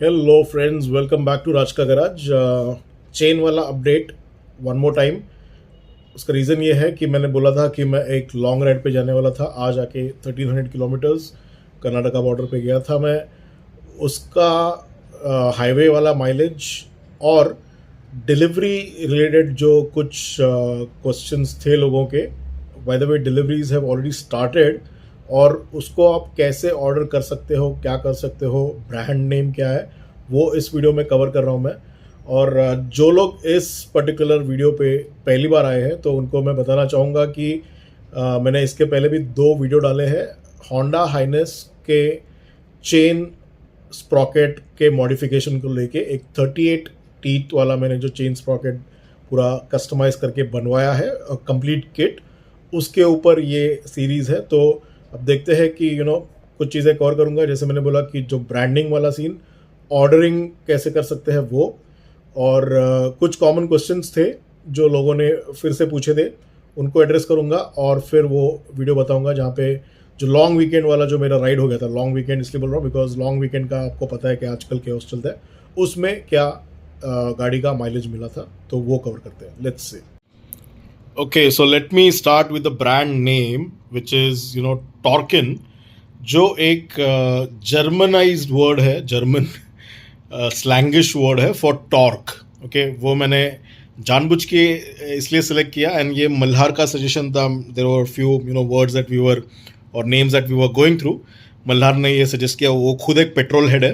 Hello friends, welcome back to Raj का garage. Chain वाला update one more time. उसका reason ये है कि मैंने बोला था कि मैं एक लॉन्ग राइड पे जाने वाला था। आज आके 1300 किलोमीटर्स कर्नाटका बॉर्डर पे गया था मैं। उसका हाईवे वाला माइलेज और डिलीवरी रिलेटेड जो कुछ क्वेश्चंस थे लोगों के, by the way deliveries have already started, और उसको आप कैसे ऑर्डर कर सकते हो, क्या कर सकते हो, ब्रांड नेम क्या है, वो इस वीडियो में कवर कर रहा हूँ मैं। और जो लोग इस पर्टिकुलर वीडियो पे पहली बार आए हैं तो उनको मैं बताना चाहूँगा कि मैंने इसके पहले भी 2 वीडियो डाले हैं होंडा हाइनेस के चेन स्प्रॉकेट के मॉडिफिकेशन को लेके। एक 38 टीथ वाला मैंने जो चेन स्प्रॉकेट पूरा कस्टमाइज करके बनवाया है, कंप्लीट किट, उसके ऊपर ये सीरीज़ है। तो अब देखते हैं कि कुछ चीज़ें कवर करूँगा। जैसे मैंने बोला कि जो ब्रांडिंग वाला सीन, ऑर्डरिंग कैसे कर सकते हैं वो, और कुछ कॉमन क्वेश्चंस थे जो लोगों ने फिर से पूछे थे, उनको एड्रेस करूँगा। और फिर वो वीडियो बताऊँगा जहाँ पे जो लॉन्ग वीकेंड वाला जो मेरा राइड हो गया था। लॉन्ग वीकेंड इसलिए बोल रहा हूँ बिकॉज लॉन्ग वीकेंड का आपको पता है कि आजकल केओस चलता है, उसमें क्या गाड़ी का माइलेज मिला था, तो वो कवर करते हैं। Let's see. Okay, so let me start with the brand name, which is Torkin, जो एक जर्मनाइज्ड वर्ड है, जर्मन स्लैंगिश वर्ड है फॉर टॉर्क। ओके, वो मैंने जानबूझ के इसलिए सेलेक्ट किया, एंड ये मल्हार का सजेशन था। There were few words that we were और names that we were going through. Malhar ने ये सजेस्ट किया। वो खुद एक पेट्रोल हेड है,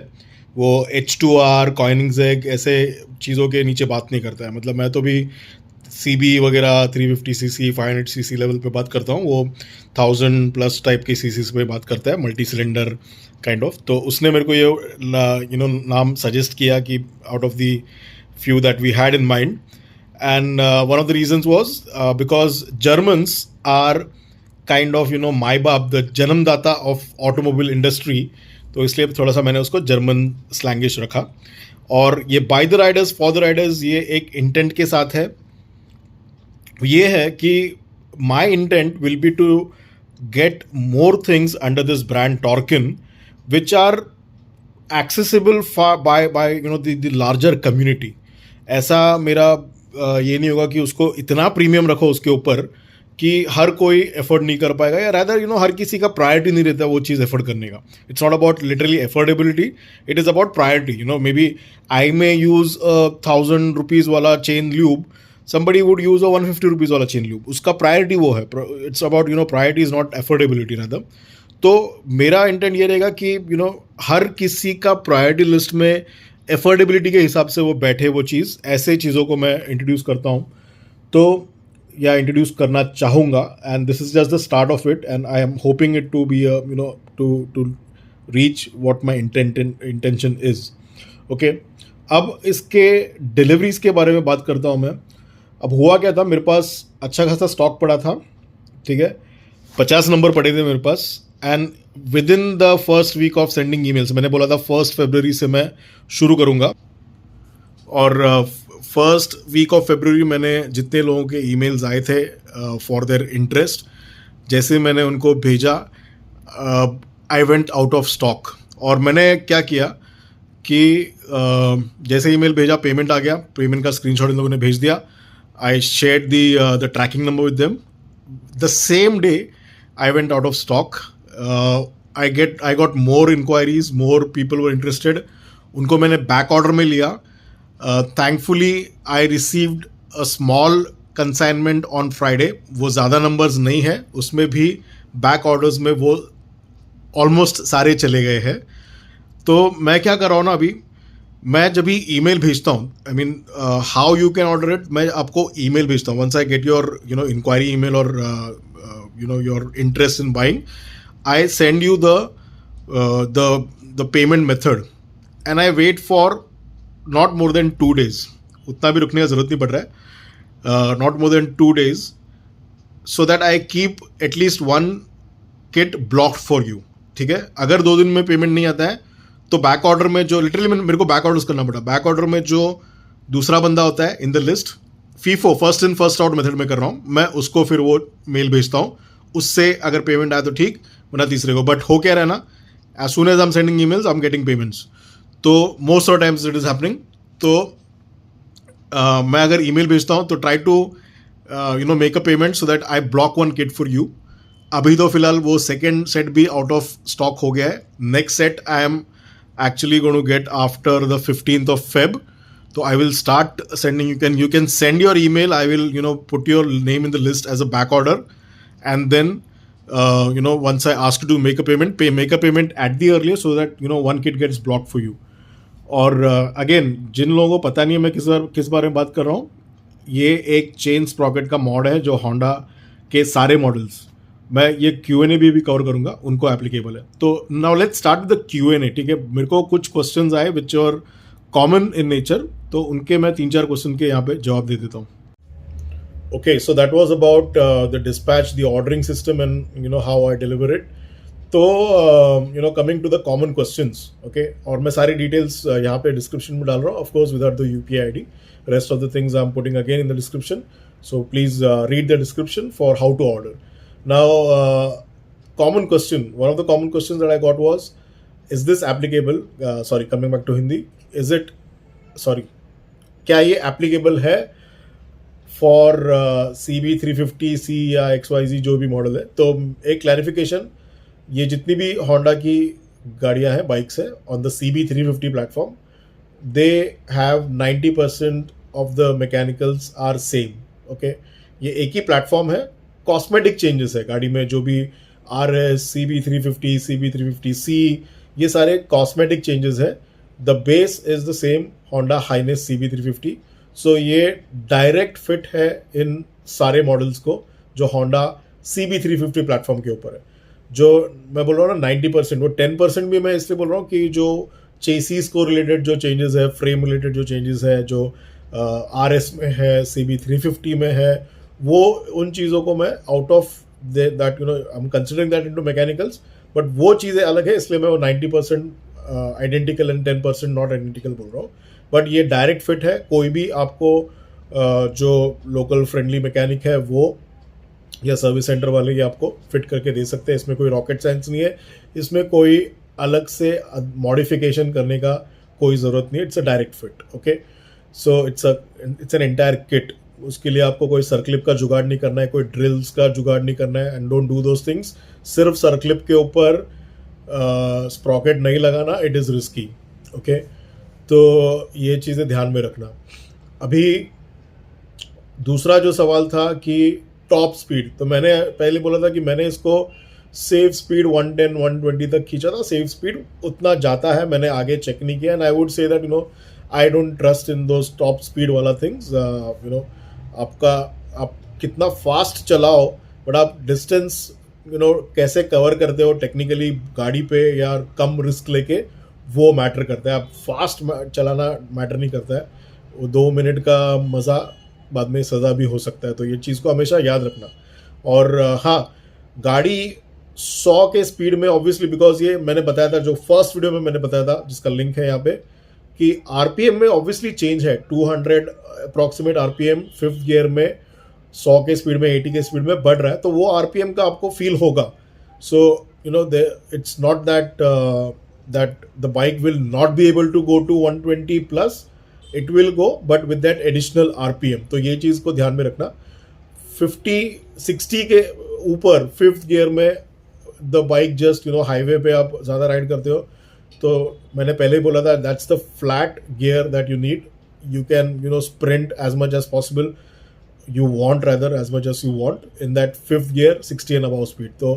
वो H2R, कॉइनिंगजेग ऐसे चीज़ों के नीचे बात नहीं करता है। मतलब मैं तो भी CB वगैरह 350cc 500cc लेवल पे बात करता हूँ, वो 1000+ टाइप के सीसीज पे बात करता है, मल्टी सिलेंडर काइंड ऑफ। तो उसने मेरे को ये नाम सजेस्ट किया कि out of the few that we had in mind, and one of the reasons was because Germans are kind of माई बाप, द जन्मदाता ऑफ ऑटोमोबाइल इंडस्ट्री। तो इसलिए थोड़ा सा मैंने उसको जर्मन स्लैंगिश रखा। और ये by the riders for the riders, ये एक इंटेंट के साथ है। ये है कि my intent will be to get more things under this brand Torkin which are accessible by the larger community. ऐसा मेरा ये नहीं होगा कि उसको इतना प्रीमियम रखो उसके ऊपर कि हर कोई एफोर्ड नहीं कर पाएगा, या रैदर हर किसी का प्रायोरिटी नहीं रहता वो चीज़ एफोर्ड करने का। It's not about literally affordability, it is about priority. Maybe I may use 1000 rupees वाला chain lube, somebody would use a 150 rupees वाला चेन ल्यूब, उसका प्रायोरिटी वो है। It's about priority is not affordability rather. तो मेरा intent ये रहेगा कि हर किसी का प्रायोरिटी लिस्ट में एफोर्डेबिलिटी के हिसाब से वो बैठे वो चीज़। ऐसे चीज़ों को मैं इंट्रोड्यूस करता हूँ, तो या इंट्रोड्यूस करना चाहूँगा, and this is just the start of it, and I am hoping it to be to reach what my intention is. Okay, अब इसके डिलीवरीज के बारे में बात करता हूँ मैं। अब हुआ क्या था, मेरे पास अच्छा खासा स्टॉक पड़ा था, ठीक है, 50 नंबर पड़े थे मेरे पास, and within the first week of sending emails, मैंने बोला था 1 फरवरी से मैं शुरू करूँगा। और फर्स्ट वीक ऑफ फरवरी मैंने जितने लोगों के ईमेल्स आए थे फॉर देयर इंटरेस्ट, जैसे मैंने उनको भेजा, I went out of stock. और मैंने क्या किया कि जैसे ईमेल भेजा, पेमेंट आ गया, पेमेंट का स्क्रीनशॉट इन लोगों ने भेज दिया। I shared the tracking number with them. The same day, I went out of stock. I got more inquiries, more people were interested. उनको मैंने back order में लिया. Thankfully, I received a small consignment on Friday. वो ज़्यादा numbers नहीं है, उसमें भी back orders में वो almost सारे चले गए हैं। तो मैं क्या कर रहा हूँ ना, अभी मैं जब भी ईमेल भेजता हूँ, I mean how you can order it, मैं आपको ईमेल भेजता हूँ। Once I get your inquiry email और your interest in buying, I send you the payment method, and I wait for not more than 2 days। उतना भी रुकने का ज़रूरत नहीं पड़ रहा है, not more than 2 days, so that I keep at least 1 kit blocked for you. ठीक है, अगर 2 दिन में पेमेंट नहीं आता है तो बैक ऑर्डर में जो लिटरली मेरे को बैक ऑर्डर्स करना पड़ा, बैक ऑर्डर में जो दूसरा बंदा होता है in the list, FIFO first in first out method में कर रहा हूँ मैं, उसको फिर वो मेल भेजता हूँ। उससे अगर पेमेंट आए तो ठीक, वरना तीसरे को। बट हो क्या रहा है ना, as soon as I am sending emails I am getting payments. तो most of times it is happening. तो मैं अगर ईमेल भेजता हूँ तो try to make a payment so that I block one kit for you. अभी तो फिलहाल वो सेकेंड सेट भी आउट ऑफ स्टॉक हो गया है. Next set I am actually going to get after the 15th of Feb. So I will start sending. You can send your email. I will put your name in the list as a back order, and then once I ask you to make a payment at the earliest so that one kit gets blocked for you. और again जिन लोगों को पता नहीं है मैं किस बारे में बात कर रहा हूँ, ये एक चेन स्प्रॉकेट का मॉड है जो होंडा के सारे मॉडल्स, मैं ये Q&A भी कवर करूंगा, उनको एप्लीकेबल है. तो now let's start with the Q&A. ठीक है, मेरे को कुछ क्वेश्चंस आए which are common in nature, तो उनके मैं 3-4 क्वेश्चन के यहाँ पे जवाब दे देता हूँ. Okay, so that was about the dispatch, the ordering system and how I deliver it. तो coming to the common questions. Okay, और मैं सारी डिटेल्स यहाँ पे डिस्क्रिप्शन में डाल रहा हूँ, of course without the UPI ID. Rest of the things I am putting again in the description, so please read the description for how to order. Now, common question. One of the common questions that I got was, is this applicable? Coming back to Hindi. क्या ये applicable है for CB350C या XYZ जो भी model है? तो एक clarification, ये जितनी भी होंडा की गाड़ियाँ हैं, बाइक्स हैं, on the CB350 platform, they have 90% of the mechanicals are same. Okay, ये एक ही प्लेटफॉर्म है. कॉस्मेटिक चेंजेस है गाड़ी में, जो भी RS, CB350, CB350C, ये सारे कॉस्मेटिक चेंजेस है. The base is the same, Honda Highness CB350. So ये डायरेक्ट फिट है इन सारे मॉडल्स को जो होंडा CB350 प्लेटफॉर्म के ऊपर है. जो मैं बोल रहा हूँ ना 90%, वो 10% भी मैं इसलिए बोल रहा हूँ कि जो चेसीज को रिलेटेड जो चेंजेस है, फ्रेम रिलेटेड जो चेंजेस है, जो RS में है, CB350 में है, वो उन चीज़ों को मैं out of that I am considering that into mechanicals, but वो चीज़ें अलग है, इसलिए मैं वो 90% आइडेंटिकल एंड 10% नॉट आइडेंटिकल बोल रहा हूँ. बट ये डायरेक्ट फिट है. कोई भी आपको जो लोकल फ्रेंडली मैकेनिक है वो या सर्विस सेंटर वाले ये आपको फिट करके दे सकते हैं. इसमें कोई रॉकेट साइंस नहीं है, इसमें कोई अलग से मॉडिफिकेशन करने का कोई ज़रूरत नहीं है. It's a direct fit. Okay, so it's an entire kit. उसके लिए आपको कोई सर्कलिप का जुगाड़ नहीं करना है, कोई ड्रिल्स का जुगाड़ नहीं करना है, and don't do those things. सिर्फ सर्कलिप के ऊपर स्प्रॉकेट नहीं लगाना, इट इज़ रिस्की. ओके, तो ये चीज़ें ध्यान में रखना. अभी दूसरा जो सवाल था कि टॉप स्पीड, तो मैंने पहले बोला था कि मैंने इसको सेफ स्पीड 110-120 तक खींचा था. सेफ स्पीड उतना जाता है, मैंने आगे चेक नहीं किया, and I would say that I don't trust in those top speed वाला थिंग्स. आप कितना फास्ट चलाओ, बट आप डिस्टेंस कैसे कवर करते हो टेक्निकली गाड़ी पे या कम रिस्क लेके, वो मैटर करता है. आप फास्ट चलाना मैटर नहीं करता है. वो 2 मिनट का मज़ा बाद में सज़ा भी हो सकता है. तो ये चीज़ को हमेशा याद रखना. और हाँ, गाड़ी 100 के स्पीड में ऑब्वियसली, बिकॉज ये मैंने बताया था, जो फर्स्ट वीडियो में मैंने बताया था जिसका लिंक है यहाँ पे, कि RPM में ऑब्वियसली चेंज है. 200 अप्रॉक्सीमेट RPM फिफ्थ गियर में 100 के स्पीड में 80 के स्पीड में बढ़ रहा है, तो वो RPM का आपको फील होगा. So it's not that the bike will not be able to go to 120 plus, it will go, but with that additional RPM. तो ये चीज़ को ध्यान में रखना. 50-60 के ऊपर फिफ्थ गियर में द बाइक जस्ट हाईवे पे आप ज़्यादा राइड करते हो, तो मैंने पहले ही बोला था, that's the flat gear that you need. You can sprint as much as possible, you want rather as much as you want in that fifth gear 60 and above speed. तो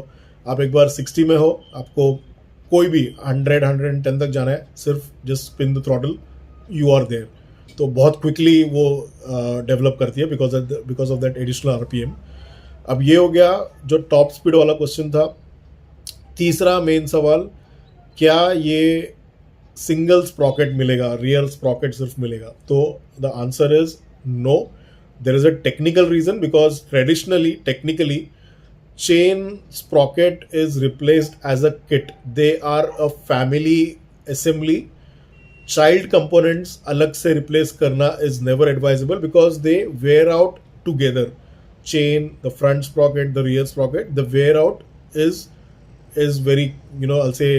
आप एक बार 60 में हो, आपको कोई भी 100-110 तक जाना है, सिर्फ just spin the throttle, you are there. तो बहुत क्विकली वो डेवलप करती है because of that additional RPM. अब ये हो गया जो टॉप स्पीड वाला क्वेश्चन था. तीसरा मेन सवाल, क्या ये सिंगल स्प्रॉकेट मिलेगा, रियर स्प्रॉकेट सिर्फ मिलेगा? तो the answer is no. There is a technical reason, because technically chain sprocket is replaced as a kit. They are a family assembly. Child components अलग से replace करना is never advisable because they wear out together. Chain, the front sprocket, the rear sprocket, the wear out is very, I'll say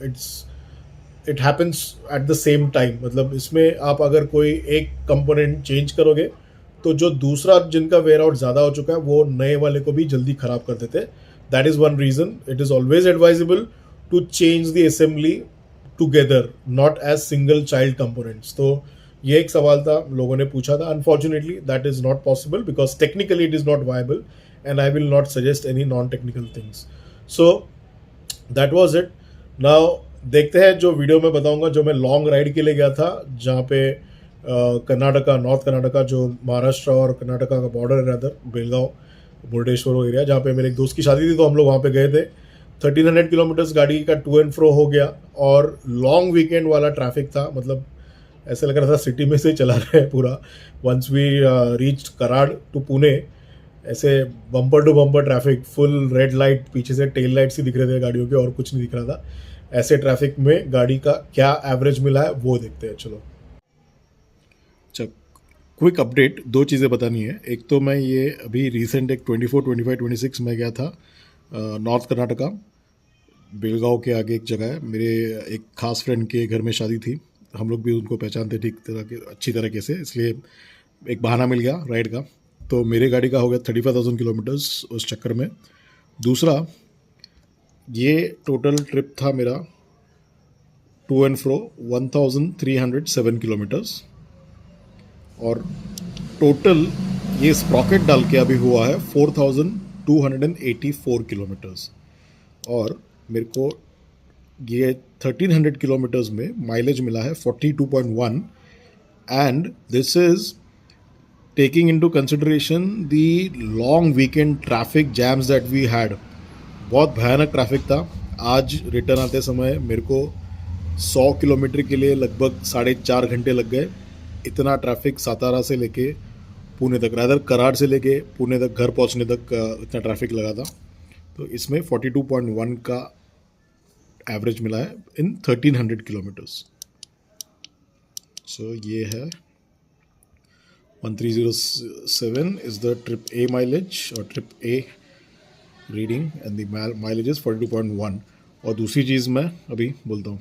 it's it happens at the same time, मतलब इसमें आप अगर कोई एक component change करोगे तो जो दूसरा जिनका वेयर आउट ज़्यादा हो चुका है वो नए वाले को भी जल्दी ख़राब कर देते हैं. That is one reason it is always advisable to change the assembly together, not as single child components. तो ये एक सवाल था, लोगों ने पूछा था. Unfortunately that is not possible because technically it is not viable and I will not suggest any non technical things. So that was it. Now देखते हैं जो वीडियो मैं बताऊंगा, जो मैं लॉन्ग राइड के लिए गया था जहाँ पे कर्नाटका, नॉर्थ कर्नाटका, जो महाराष्ट्र और कर्नाटका का बॉर्डर है, रदर बेलगांव मुरुडेश्वर एरिया, जहाँ पे मेरे एक दोस्त की शादी थी, तो हम लोग वहाँ पे गए थे. 1300 किलोमीटर्स गाड़ी का टू एंड फ्रो हो गया और लॉन्ग वीकेंड वाला ट्रैफिक था. मतलब ऐसे लग रहा था सिटी में से चला रहे हैं पूरा. Once we reach Karad to Pune, ऐसे bumper to bumper traffic, full red light, पीछे से टेल लाइट्स ही दिख रहे थे गाड़ियों के और कुछ नहीं दिख रहा था. ऐसे ट्रैफिक में गाड़ी का क्या एवरेज मिला है वो देखते हैं. चलो क्विक अपडेट, दो चीज़ें बतानी है. एक तो मैं ये अभी रिसेंट एक 24, 25, 26 में गया था नॉर्थ कर्नाटका, बेलगांव के आगे एक जगह है. मेरे एक खास फ्रेंड के घर में शादी थी, हम लोग भी उनको पहचानते ठीक तरह के, अच्छी तरीके से, इसलिए एक बहाना मिल गया राइड का. तो मेरे गाड़ी का हो गया 35,000 किलोमीटर्स उस चक्कर में. दूसरा, ये टोटल ट्रिप था मेरा टू एंड फ्रो 1307 किलोमीटर्स, और टोटल ये स्प्रॉकेट डाल के अभी हुआ है 4284 किलोमीटर्स. और मेरे को ये 1300 किलोमीटर्स में माइलेज मिला है 42.1, and this is taking into consideration the long weekend traffic jams that we had. बहुत भयानक ट्रैफिक था. आज रिटर्न आते समय मेरे को 100 किलोमीटर के लिए लगभग 4.5 घंटे लग गए. इतना ट्रैफिक सातारा से लेके पुणे तक, रादर कराड़ से लेके पुणे तक घर पहुंचने तक इतना ट्रैफिक लगा था. तो इसमें 42.1 का एवरेज मिला है इन 1300 किलोमीटर्स. सो ये है 1307 is the trip A mileage और trip A reading, and the mileage is 42.1. और दूसरी चीज़ मैं अभी बोलता हूँ.